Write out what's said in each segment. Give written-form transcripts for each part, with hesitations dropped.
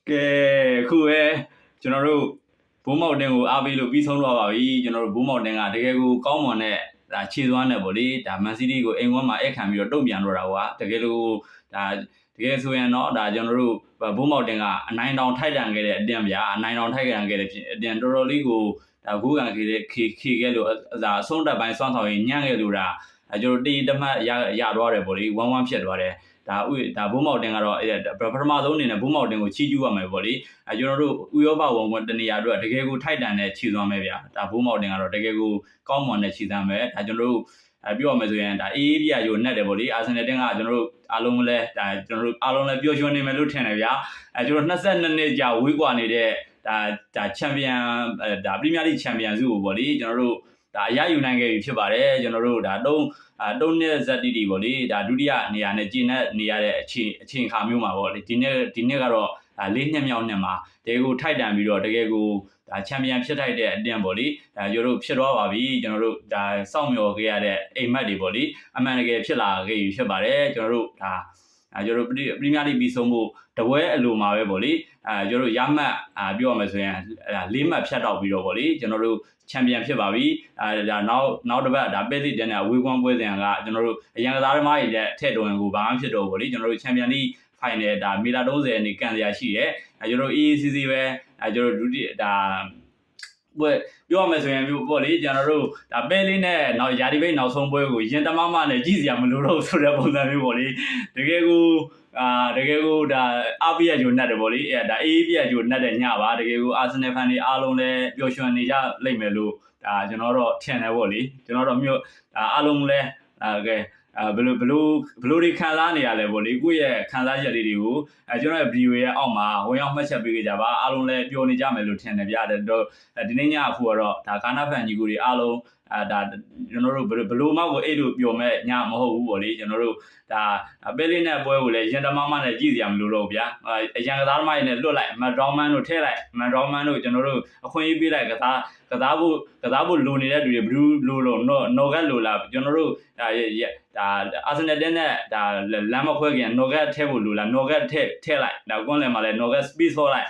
ကဲကျွန်တော်တို့ဘိုးမောက်တင်ကိုအားပေးလို့ပြီးဆုံးတော့ပါပြီကျွန်တော်တို့ဘိုးမောက်တင်ကတကယ်ကိုကောင်းမွန်တဲ့ဒါခြေစွမ်းနဲ့ပေါ့လေဒါမန်စီးတီးကိုအိမ်ဝန်းမှာအခမ်းပြီးတော့တုံ့ပြန်တော့တာကွာတကယ်လို့ဒါတကယ်ဆိုရင်တော့ဒါကျွန်တော်တို့ဘိုးမောက်တင်ကအနိုင်တောင်ထိုက်တန်ခဲ့တဲ့အတင်ဗျာအနိုင်တောင်ထိုက်တန်ခဲ့တဲ့အတင်တော်တော်လေးကိုဒါဂိုးကန်ခဲ့တဲ့ခေခဲ့လို့ဒါအဆုံးတက်ပိုင်းစွမ်းဆောင်ရင်ညံ့ခဲ့လို့ဒါကျွန်တော်တေးတမတ်ရသွားတယ်ပေါ့လေ1-1ဖြစ်သွားတယ်ဒါဘိုးမောက်တင်ကတော့ပထမဆုံးအနေနဲ့ဘိုးမောက်တင်ကိုချီးကျူးရမယ်ပေါ့လေကျွန်တော်တို့ဥရောပဝန်ကွန်တနေရာအတွက်တကယ်ကိုထိုက်တန်တဲ့ခြေစွမ်းပဲဗျာဒါဘိုးမောက်တင်ကတော့တကယ်ကိုကောင်းမွန်တဲ့ခြေစွမ်းပဲဒါကျွန်တော်တို့ပြောရမယ်ဆိုရင်ဒါအေးပြရရိုနဲ့တယ်ပေါ့လေအာဆင်နယ်တင်ကကျွန်တော်တို့အားလုံးလဲဒါကျွန်တော်တို့အားလုံးလဲပျော်ရွှင်နေမယ်လို့ထင်တယ်ဗျာကျွန်တော်22နှစ်ကြာဝေးကွာနေတဲ့ဒါချန်ပီယံဒါပရီးမီးယားလိချန်ပီယံစုကိုပေါ့လေကျွန်တော်တို့ဒါအရယူနိုင်ခဲ့ပြီဖြစ်ပါတယ်ကျွန်တော်တို့ဒါ3နှစ်ဇက်တီတီပေါ့လေဒါဒုတိယနေရာနဲ့ကျင်းတဲ့နေရတဲ့အချိန်ခါမျိုးမှာပေါ့လေဒီနေ့ကတော့4နှစ်မြောက်နှစ်မှာတကယ်ကိုထိုက်တန်ပြီးတော့တကယ်ကိုဒါချန်ပီယံဖြစ်ထိုက်တဲ့အတင်းပေါ့လေဒါကျွန်တော်တို့ဖြစ်သွားပါပြီကျွန်တော်တို့ဒါစောင့်မျှော်ခဲ့ရတဲ့အိမ်မက်တွေပေါ့လေအမှန်တကယ်ဖြစ်လာခဲ့ပြီဖြစ်ပါတယ်ကျွန်တော်တို့ဒါကျွန်တော်တို့ပရီးမီးယားလိပြီးဆုံးဖို့တပွဲအလိုမှာပဲပေါ့လေကျွန်တော်တို့ရမှတ်ပြောရမယ်ဆိုရင်4မှတ်ဖြတ်တော့ပြီးတော့ပေါ့လေကျွန်တော်တို့ချန်ပီယံဖြစ်ပါပြီဒါနောက်တစ်ပတ်ဒါပဲ့သစ်တန်းနဲ့ဝေးကွန်းပွဲစဉ်ကကျွန်တော်တို့အရန်ကစားသမားတွေရဲ့ထည့်တွင်ကိုဘာမှဖြစ်တော့ပေါ့လေကျွန်တော်တို့ချန်ပီယံလိဖိုင်နယ်ဒါမီတာ30နေကန်စရာရှိတယ်ကျွန်တော်တို့ AACC ပဲကျွန်တော်တို့ဒုတိယဒါပွဲပြောရမယ်ဆိုရင်ပေါ့လေကျွန်တော်တို့ဒါပဲလေးနဲ့နောက်ယာဒီဘိတ်နောက်ဆုံးပွဲကိုရင်တမမနဲ့ကြည့်စရာမလိုတော့ဆိုတဲ့ပုံစံမျိုးပေါ့လေတကယ်ကိုဒါအားပြရဂျိုနဲ့တယ်ပေါ့လေဒါအေးပြရဂျိုနဲ့တဲ့ညပါတကယ်ကိုအာဆင်နယ်ဖန်တွေအားလုံးလည်းပျော်ရွှင်နေကြလိမ့်မယ်လို့ဒါကျွန်တော်တော့ထင်တယ်ပေါ့လေကျွန်တော်တော့မြို့အားလုံးလည်းကဲဘယ်လိုတွေခံစားနေရလဲပေါ့လေကိုယ့်ရဲ့ခံစားချက်လေးတွေကိုကျွန်တော်ရဲ့ဗီဒီယိုရဲ့အောက်မှာဝင်ရောက်မှတ်ချက်ပေးကြပါအားလုံးလည်းပျော်နေကြမယ်လို့ထင်တယ်ဗျာတော့ဒီနေ့ညအခုကတော့ဒါကာနာဖန်ကြီးကိုတွေအားလုံးဒါကျွန်တော်တို့ဘလို့မောက်ကိုအဲ့လိုပျော်မဲ့ညမဟုတ်ဘူးပေါ့လေကျွန်တော်တို့ဒါပဲလေးနဲ့ပွဲကိုလည်းရင်တမမနဲ့ကြည့်စရာမလိုတော့ဗျာအရန်ကစားသမားတွေနဲ့လွတ်လိုက်မန်ဒေါမန်တို့ထည့်လိုက်မန်ဒေါမန်တို့ကျွန်တော်တို့အခွင့်အရေးပေးလိုက်ကစားဖို့လိုနေတဲ့လူတွေဘလူးလိုနော်ဂတ်လိုလာကျွန်တော်တို့ဒါအာဆင်နယ်တင်းနဲ့ဒါလမ်းမခွဲခင်နော်ဂတ်ထည့်ဖို့လိုလာနော်ဂတ်ထည့်လိုက်ဒါကွန်လယ်မှာလည်းနော်ဂတ်စပီးဆော့လိုက်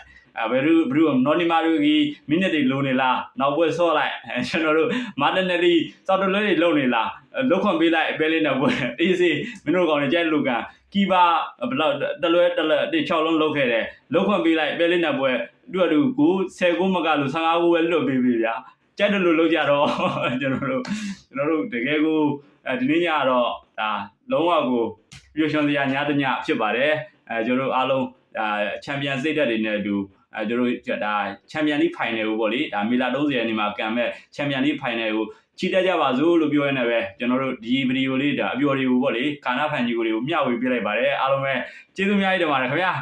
ဘယ်လိုနော်နီမာရီမိနစ်တွေလိုနေလားနောက်ပွဲဆော့လိုက်ကျွန်တော်တို့မာတင်နယ်လီစောက်တလွဲတွေလုံနေလားလုတ်ခွန်ပေးလိုက်ပဲလေးနဲ့ပွဲအေးစေးမင်းတို့ကောင်တွေကြိုက်လူကန်ကီပါဘလောက်တလွဲ6လုံးလုတ်ခဲ့တယ်လုတ်ခွန်ပေးလိုက်ပဲလေးနဲ့ပွဲသူကကို10ကိုမကလို့15ကိုပဲလွတ်ပေးပြီဗျာကြိုက်တယ်လို့လုပ်ကြတော့ကျွန်တော်တို့တကယ်ကိုဒီနေ့ညကတော့ဒါလုံးဝကိုပျော်ရွှင်စရာညတညဖြစ်ပါတယ်ကျွန်တော်တို့အားလုံးချန်ပီယံစိတ်ဓာတ်တွေနဲ့အတူကျွန်တော်တို့ဒါချန်ပီယံလိဖိုင်နယ်ကိုပေါ့လေဒါမီလာ30ရက်နေ့မှာကန်မဲ့ချန်ပီယံလိဖိုင်နယ်ကိုချီတက်ကြပါစို့လို့ပြောရနေပဲကျွန်တော်တို့ဒီဗီဒီယိုလေးဒါအပျော်တွေကိုပေါ့လေကာနာဖန်ကြီးကိုမျှဝေပေးလိုက်ပါတယ်အားလုံးပဲကျေးဇူးများကြီးတင်ပါတယ်ခင်ဗျာ